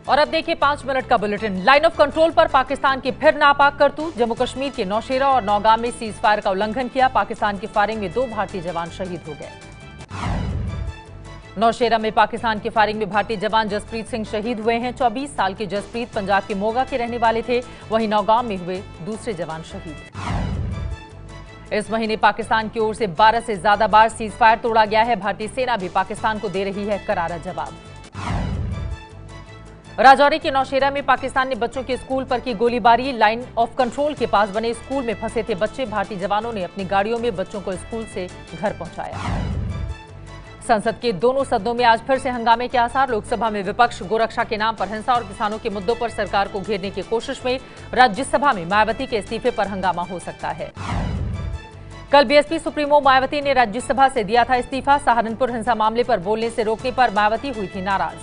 और अब देखिए 5 मिनट का बुलेटिन। लाइन ऑफ कंट्रोल पर पाकिस्तान की फिर नापाक करतूत। जम्मू कश्मीर के नौशेरा और नौगाम में सीज फायर का उल्लंघन किया। पाकिस्तान की फायरिंग में 2 भारतीय जवान शहीद हो गए। नौशेरा में पाकिस्तान की फायरिंग में भारतीय जवान जसप्रीत सिंह शहीद हुए हैं। 24 साल के जसप्रीत पंजाब के मोगा के रहने वाले थे। वहीं नौगाम में हुए दूसरे जवान शहीद। इस महीने पाकिस्तान की ओर से 12 से ज्यादा बार सीज फायर तोड़ा गया है। भारतीय सेना भी पाकिस्तान को दे रही है करारा जवाब। राजौरी के नौशेरा में पाकिस्तान ने बच्चों के स्कूल पर की गोलीबारी। लाइन ऑफ कंट्रोल के पास बने स्कूल में फंसे थे बच्चे। भारतीय जवानों ने अपनी गाड़ियों में बच्चों को स्कूल से घर पहुंचाया। संसद के दोनों सदनों में आज फिर से हंगामे के आसार। लोकसभा में विपक्ष गोरक्षा के नाम पर हिंसा और किसानों के मुद्दों पर सरकार को घेरने की कोशिश में। राज्यसभा में मायावती के इस्तीफे पर हंगामा हो सकता है। कल बीएसपी सुप्रीमो मायावती ने राज्यसभा से दिया था इस्तीफा। सहारनपुर हिंसा मामले पर बोलने से रोकने पर मायावती हुई थी नाराज।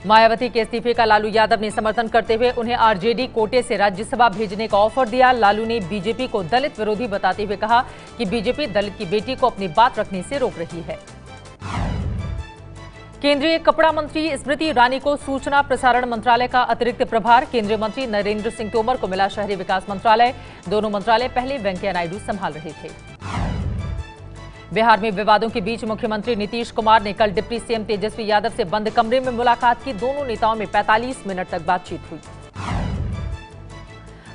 मायावती के इस्तीफे का लालू यादव ने समर्थन करते हुए उन्हें आरजेडी कोटे से राज्यसभा भेजने का ऑफर दिया। लालू ने बीजेपी को दलित विरोधी बताते हुए कहा कि बीजेपी दलित की बेटी को अपनी बात रखने से रोक रही है। केंद्रीय कपड़ा मंत्री स्मृति ईरानी को सूचना प्रसारण मंत्रालय का अतिरिक्त प्रभार। केंद्रीय मंत्री नरेंद्र सिंह तोमर को मिला शहरी विकास मंत्रालय। दोनों मंत्रालय पहले वेंकैया नायडू संभाल रहे थे। बिहार में विवादों के बीच मुख्यमंत्री नीतीश कुमार ने कल डिप्टी सीएम तेजस्वी यादव से बंद कमरे में मुलाकात की। दोनों नेताओं में 45 मिनट तक बातचीत हुई।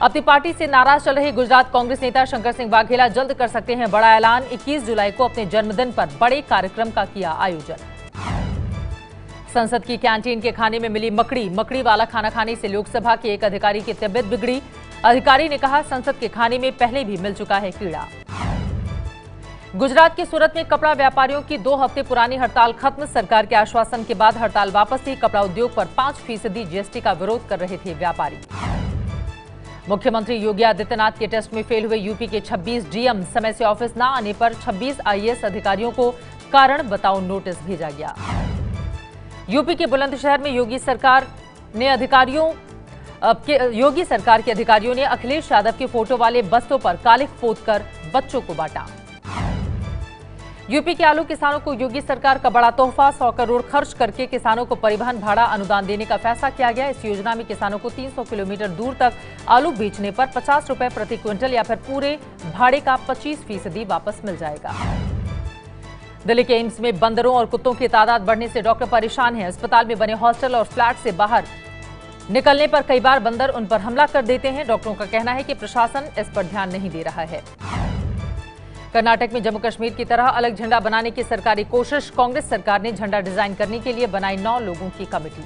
अपनी पार्टी से नाराज चल रहे गुजरात कांग्रेस नेता शंकर सिंह वाघेला जल्द कर सकते हैं बड़ा ऐलान। 21 जुलाई को अपने जन्मदिन पर बड़े कार्यक्रम का किया आयोजन। संसद की कैंटीन के खाने में मिली मकड़ी वाला खाना खाने से लोकसभा के एक अधिकारी की तबीयत बिगड़ी। अधिकारी ने कहा संसद के खाने में पहले भी मिल चुका है कीड़ा। गुजरात के सूरत में कपड़ा व्यापारियों की 2 हफ्ते पुरानी हड़ताल खत्म। सरकार के आश्वासन के बाद हड़ताल वापस ली। कपड़ा उद्योग पर 5% जीएसटी का विरोध कर रहे थे व्यापारी। मुख्यमंत्री योगी आदित्यनाथ के टेस्ट में फेल हुए यूपी के 26 डीएम। समय से ऑफिस न आने पर 26 आईएएस अधिकारियों को कारण बताओ नोटिस भेजा गया। यूपी के बुलंदशहर में योगी सरकार के अधिकारियों ने अखिलेश यादव के फोटो वाले बस्तों पर कालिख पोतकर बच्चों को बांटा। यूपी के आलू किसानों को योगी सरकार का बड़ा तोहफा। 100 करोड़ खर्च करके किसानों को परिवहन भाड़ा अनुदान देने का फैसला किया गया। इस योजना में किसानों को 300 किलोमीटर दूर तक आलू बेचने पर 50 रुपए प्रति क्विंटल या फिर पूरे भाड़े का 25% वापस मिल जाएगा। दिल्ली के एम्स में बंदरों और कुत्तों की तादाद बढ़ने से डॉक्टर परेशान हैं। अस्पताल में बने हॉस्टल और फ्लैट से बाहर निकलने पर कई बार बंदर उन पर हमला कर देते हैं। डॉक्टरों का कहना है कि प्रशासन इस पर ध्यान नहीं दे रहा है। कर्नाटक में जम्मू कश्मीर की तरह अलग झंडा बनाने की सरकारी कोशिश। कांग्रेस सरकार ने झंडा डिजाइन करने के लिए बनाई 9 लोगों की कमेटी।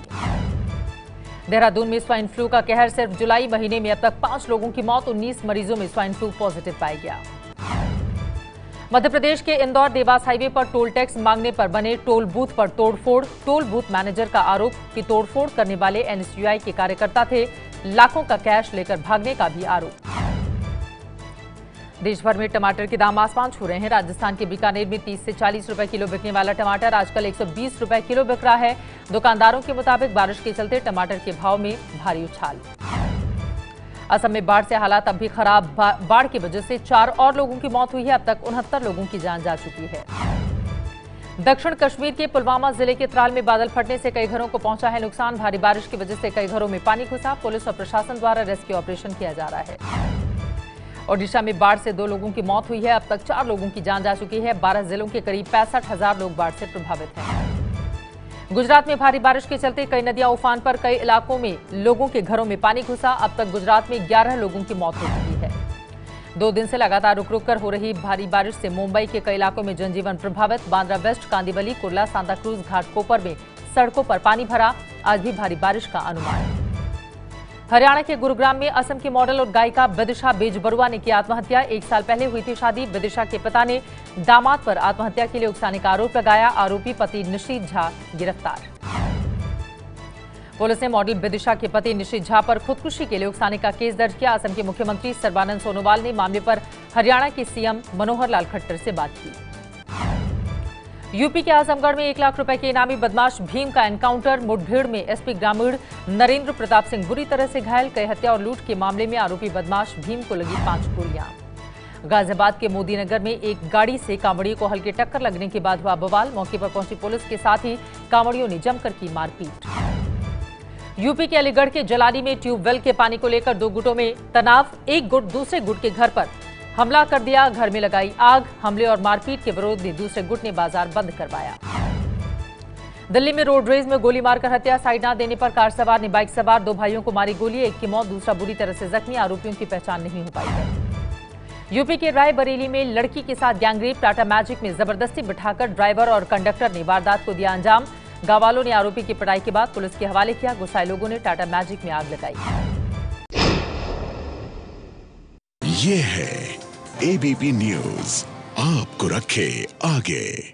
देहरादून में स्वाइन फ्लू का कहर। सिर्फ जुलाई महीने में अब तक 5 लोगों की मौत। 19 मरीजों में स्वाइन फ्लू पॉजिटिव पाया गया। मध्य प्रदेश के इंदौर देवास हाईवे पर टोल टैक्स मांगने पर बने टोल बूथ पर तोड़फोड़। टोल बूथ मैनेजर का आरोप कि तोड़फोड़ करने वाले एनएसयूआई के कार्यकर्ता थे। लाखों का कैश लेकर भागने का भी आरोप। देश भर में टमाटर के दाम आसमान छू रहे हैं। राजस्थान के बीकानेर में 30 से 40 रुपए किलो बिकने वाला टमाटर आजकल 120 रुपए किलो बिक रहा है। दुकानदारों के मुताबिक बारिश के चलते टमाटर के भाव में भारी उछाल। असम में बाढ़ से हालात अब भी खराब। बाढ़ की वजह से 4 और लोगों की मौत हुई है। अब तक 69 लोगों की जान जा चुकी है। दक्षिण कश्मीर के पुलवामा जिले के त्राल में बादल फटने से कई घरों को पहुंचा है नुकसान। भारी बारिश की वजह से कई घरों में पानी घुसा। पुलिस और प्रशासन द्वारा रेस्क्यू ऑपरेशन किया जा रहा है। ओडिशा में बाढ़ से 2 लोगों की मौत हुई है। अब तक 4 लोगों की जान जा चुकी है। 12 जिलों के करीब 65,000 लोग बाढ़ से प्रभावित हैं। गुजरात में भारी बारिश के चलते कई नदियां उफान पर। कई इलाकों में लोगों के घरों में पानी घुसा। अब तक गुजरात में 11 लोगों की मौत हो चुकी है। 2 दिन से लगातार रुक कर हो रही भारी बारिश से मुंबई के कई इलाकों में जनजीवन प्रभावित। बांद्रा वेस्ट, कांदिवली, कुर्ला, सांता क्रूज, घाटकोपर में सड़कों पर पानी भरा। आज भी भारी बारिश का अनुमान। हरियाणा के गुरुग्राम में असम की मॉडल और गायिका विदिशा बेजबरुआ ने की आत्महत्या। 1 साल पहले हुई थी शादी। विदिशा के पिता ने दामाद पर आत्महत्या के लिए उकसाने का आरोप लगाया। आरोपी पति निशित झा गिरफ्तार। पुलिस ने मॉडल विदिशा के पति निशित झा पर खुदकुशी के लिए उकसाने का केस दर्ज किया। असम के मुख्यमंत्री सर्बानंद सोनोवाल ने मामले पर हरियाणा के सीएम मनोहर लाल खट्टर से बात की। यूपी के आजमगढ़ में 1 लाख रुपए के इनामी बदमाश भीम का एनकाउंटर। मुठभेड़ में एसपी ग्रामीण नरेंद्र प्रताप सिंह बुरी तरह से घायल। कई हत्या और लूट के मामले में आरोपी बदमाश भीम को लगी 5 गोलियां। गाजियाबाद के मोदीनगर में एक गाड़ी से कांवड़ियों को हल्की टक्कर लगने के बाद हुआ बवाल। मौके पर पहुंची पुलिस के साथ ही कांवड़ियों ने जमकर की मारपीट। यूपी के अलीगढ़ के जलानी में ट्यूबवेल के पानी को लेकर दो गुटों में तनाव। एक गुट दूसरे गुट के घर पर हमला कर दिया, घर में लगाई आग। हमले और मारपीट के विरोध में दूसरे गुट ने बाजार बंद करवाया। दिल्ली में रोड रेज में गोली मारकर हत्या, साइड न देने पर कार सवार ने बाइक सवार 2 भाइयों को मारी गोली। एक की मौत, दूसरा बुरी तरह से जख्मी। आरोपियों की पहचान नहीं हो पाई है। यूपी के रायबरेली में लड़की के साथ गैंगरेप, टाटा मैजिक में जबरदस्ती बिठाकर ड्राइवर और कंडक्टर ने वारदात को दिया अंजाम। गांव वालों ने आरोपी की पिटाई के बाद पुलिस के हवाले किया। गुस्साए लोगों ने टाटा मैजिक में आग लगाई। ये है एबीपी न्यूज, आपको रखे आगे।